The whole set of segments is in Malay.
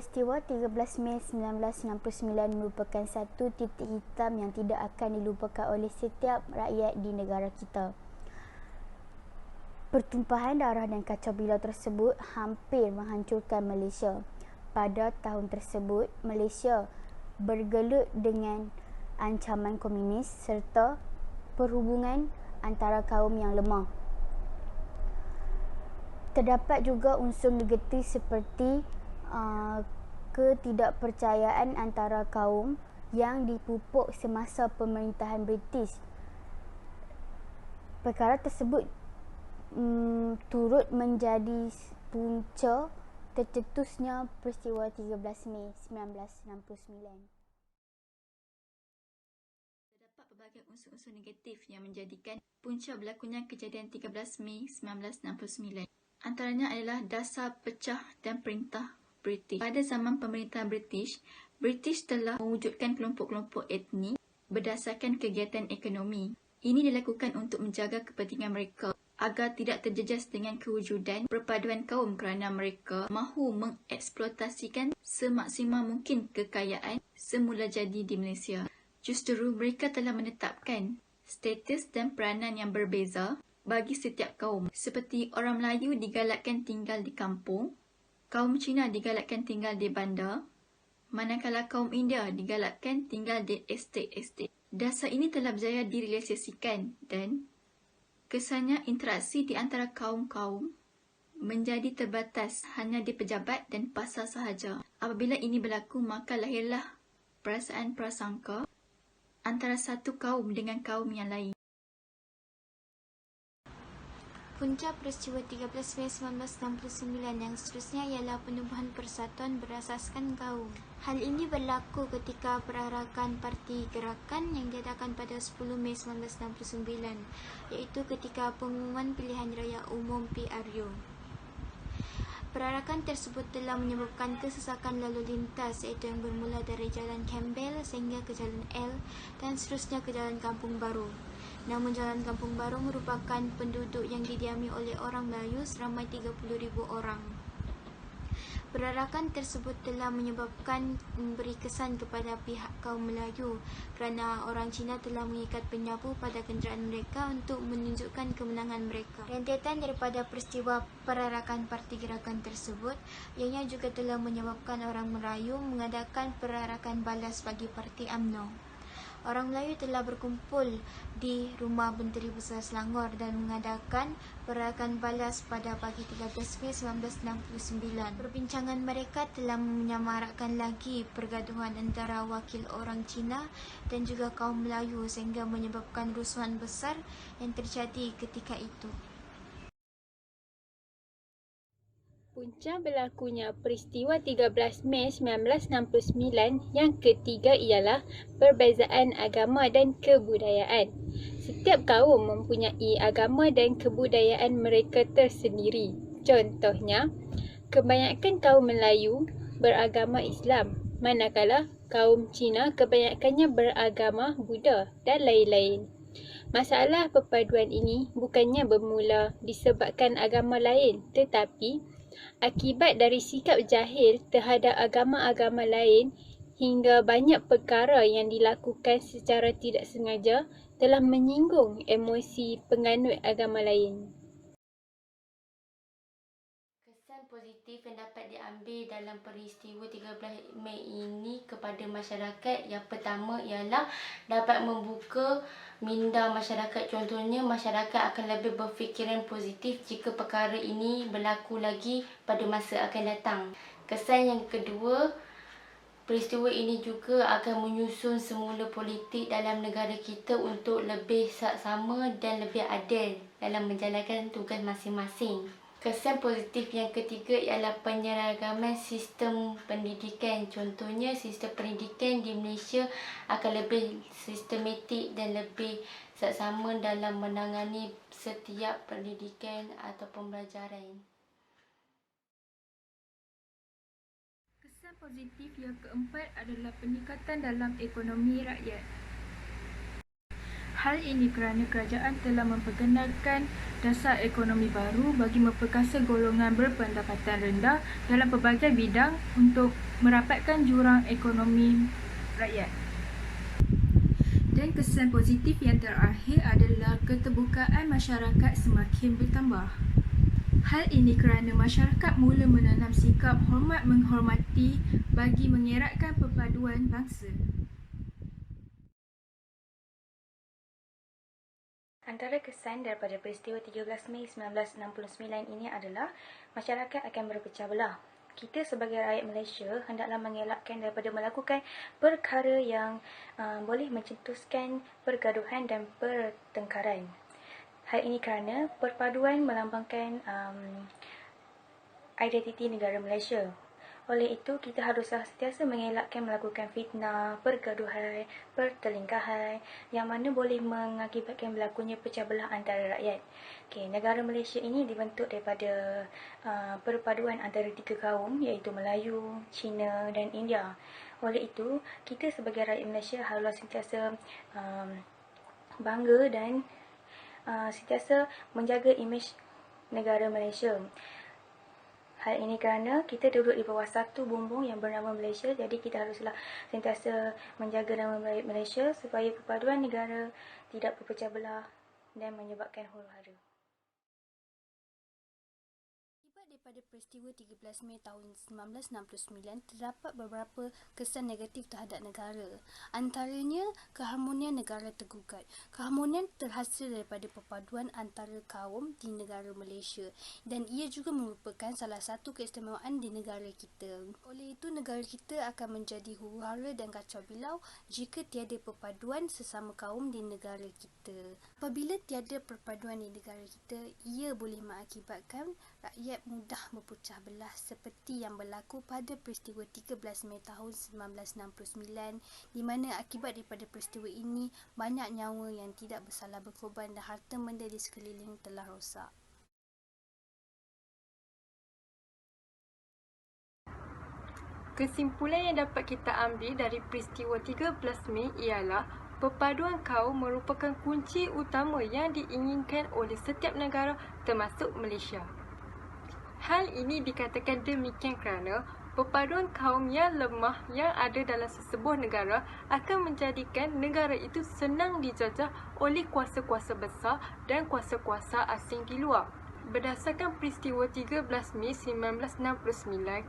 Peristiwa 13 Mei 1969 merupakan satu titik hitam yang tidak akan dilupakan oleh setiap rakyat di negara kita. Pertumpahan darah dan kacau balau tersebut hampir menghancurkan Malaysia. Pada tahun tersebut, Malaysia bergelut dengan ancaman komunis serta perhubungan antara kaum yang lemah. Terdapat juga unsur negatif seperti ketidakpercayaan antara kaum yang dipupuk semasa pemerintahan British. Perkara tersebut turut menjadi punca tercetusnya peristiwa 13 Mei 1969. Terdapat pelbagai unsur-unsur negatif yang menjadikan punca berlakunya kejadian 13 Mei 1969. Antaranya adalah dasar pecah dan perintah British. Pada zaman pemerintahan British telah mewujudkan kelompok-kelompok etnik berdasarkan kegiatan ekonomi. Ini dilakukan untuk menjaga kepentingan mereka agar tidak terjejas dengan kewujudan perpaduan kaum kerana mereka mahu mengeksploitasikan semaksimal mungkin kekayaan semula jadi di Malaysia. Justru mereka telah menetapkan status dan peranan yang berbeza bagi setiap kaum. Seperti orang Melayu digalakkan tinggal di kampung, kaum Cina digalakkan tinggal di bandar, manakala kaum India digalakkan tinggal di estate-estate. Dasar ini telah berjaya direalisasikan dan kesannya interaksi di antara kaum-kaum menjadi terbatas hanya di pejabat dan pasar sahaja. Apabila ini berlaku, maka lahirlah perasaan prasangka antara satu kaum dengan kaum yang lain. Punca peristiwa 13 Mei 1969 yang seterusnya ialah penubuhan persatuan berasaskan kaum. Hal ini berlaku ketika perarakan Parti Gerakan yang diadakan pada 10 Mei 1969, iaitu ketika pengumuman pilihan raya umum PRU. Perarakan tersebut telah menyebabkan kesesakan lalu lintas, iaitu yang bermula dari Jalan Campbell sehingga ke Jalan L dan seterusnya ke Jalan Kampung Baru. Namun Jalan Kampung Baru merupakan penduduk yang didiami oleh orang Melayu seramai 30,000 orang. Perarakan tersebut telah menyebabkan memberi kesan kepada pihak kaum Melayu kerana orang Cina telah mengikat penyapu pada kenderaan mereka untuk menunjukkan kemenangan mereka. Rentetan daripada peristiwa perarakan Parti Gerakan tersebut, ianya juga telah menyebabkan orang Melayu mengadakan perarakan balas bagi Parti UMNO. Orang Melayu telah berkumpul di Rumah Menteri Besar Selangor dan mengadakan perarakan balas pada pagi 13 Mei 1969. Perbincangan mereka telah menyamarakkan lagi pergaduhan antara wakil orang Cina dan juga kaum Melayu sehingga menyebabkan rusuhan besar yang terjadi ketika itu. Punca berlakunya peristiwa 13 Mei 1969 yang ketiga ialah perbezaan agama dan kebudayaan. Setiap kaum mempunyai agama dan kebudayaan mereka tersendiri. Contohnya, kebanyakan kaum Melayu beragama Islam, manakala kaum Cina kebanyakannya beragama Buddha dan lain-lain. Masalah perpaduan ini bukannya bermula disebabkan agama lain, tetapi akibat dari sikap jahil terhadap agama-agama lain hingga banyak perkara yang dilakukan secara tidak sengaja telah menyinggung emosi penganut agama lain. Kesan positif yang dapat diambil dalam peristiwa 13 Mei ini kepada masyarakat, yang pertama ialah dapat membuka minda masyarakat. Contohnya, masyarakat akan lebih berfikiran positif jika perkara ini berlaku lagi pada masa akan datang. Kesan yang kedua, peristiwa ini juga akan menyusun semula politik dalam negara kita untuk lebih saksama dan lebih adil dalam menjalankan tugas masing-masing. Kesan positif yang ketiga ialah penyeragaman sistem pendidikan. Contohnya, sistem pendidikan di Malaysia akan lebih sistematik dan lebih saksama dalam menangani setiap pendidikan atau pembelajaran. Kesan positif yang keempat adalah peningkatan dalam ekonomi rakyat. Hal ini kerana kerajaan telah memperkenalkan dasar ekonomi baru bagi memperkasa golongan berpendapatan rendah dalam pelbagai bidang untuk merapatkan jurang ekonomi rakyat. Dan kesan positif yang terakhir adalah keterbukaan masyarakat semakin bertambah. Hal ini kerana masyarakat mula menanam sikap hormat menghormati bagi mengeratkan perpaduan bangsa. Antara kesan daripada peristiwa 13 Mei 1969 ini adalah masyarakat akan berpecah belah. Kita sebagai rakyat Malaysia hendaklah mengelakkan daripada melakukan perkara yang boleh mencetuskan pergaduhan dan pertengkaran. Hal ini kerana perpaduan melambangkan identiti negara Malaysia. Oleh itu, kita haruslah sentiasa mengelakkan melakukan fitnah, pergaduhan, pertelingkahan yang mana boleh mengakibatkan berlakunya pecah belah antara rakyat. Negara Malaysia ini dibentuk daripada perpaduan antara 3 kaum iaitu Melayu, Cina dan India. Oleh itu, kita sebagai rakyat Malaysia haruslah sentiasa bangga dan sentiasa menjaga imej negara Malaysia. Hal ini kerana kita duduk di bawah satu bumbung yang bernama Malaysia, jadi kita haruslah sentiasa menjaga nama baik Malaysia supaya perpaduan negara tidak berpecah belah dan menyebabkan huru-hara. Daripada peristiwa 13 Mei tahun 1969, terdapat beberapa kesan negatif terhadap negara. Antaranya, keharmonian negara tergugat. Keharmonian terhasil daripada perpaduan antara kaum di negara Malaysia dan ia juga merupakan salah satu keistimewaan di negara kita. Oleh itu, negara kita akan menjadi huru-hara dan kacau bilau jika tiada perpaduan sesama kaum di negara kita. Apabila tiada perpaduan di negara kita, ia boleh mengakibatkan rakyat mudah berpecah belah seperti yang berlaku pada peristiwa 13 Mei tahun 1969 di mana akibat daripada peristiwa ini banyak nyawa yang tidak bersalah berkorban dan harta benda di sekeliling telah rosak. Kesimpulan yang dapat kita ambil dari peristiwa 13 Mei ialah perpaduan kaum merupakan kunci utama yang diinginkan oleh setiap negara termasuk Malaysia. Hal ini dikatakan demikian kerana perpaduan kaum yang lemah yang ada dalam sesebuah negara akan menjadikan negara itu senang dijajah oleh kuasa-kuasa besar dan kuasa-kuasa asing di luar. Berdasarkan peristiwa 13 Mei 1969,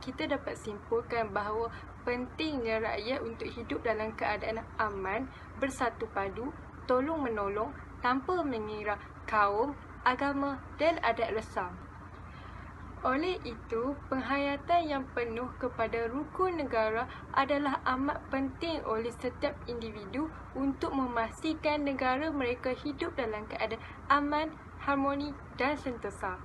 kita dapat simpulkan bahawa pentingnya rakyat untuk hidup dalam keadaan aman, bersatu padu, tolong-menolong tanpa mengira kaum, agama dan adat resam. Oleh itu, penghayatan yang penuh kepada rukun negara adalah amat penting oleh setiap individu untuk memastikan negara mereka hidup dalam keadaan aman, harmoni dan sentosa.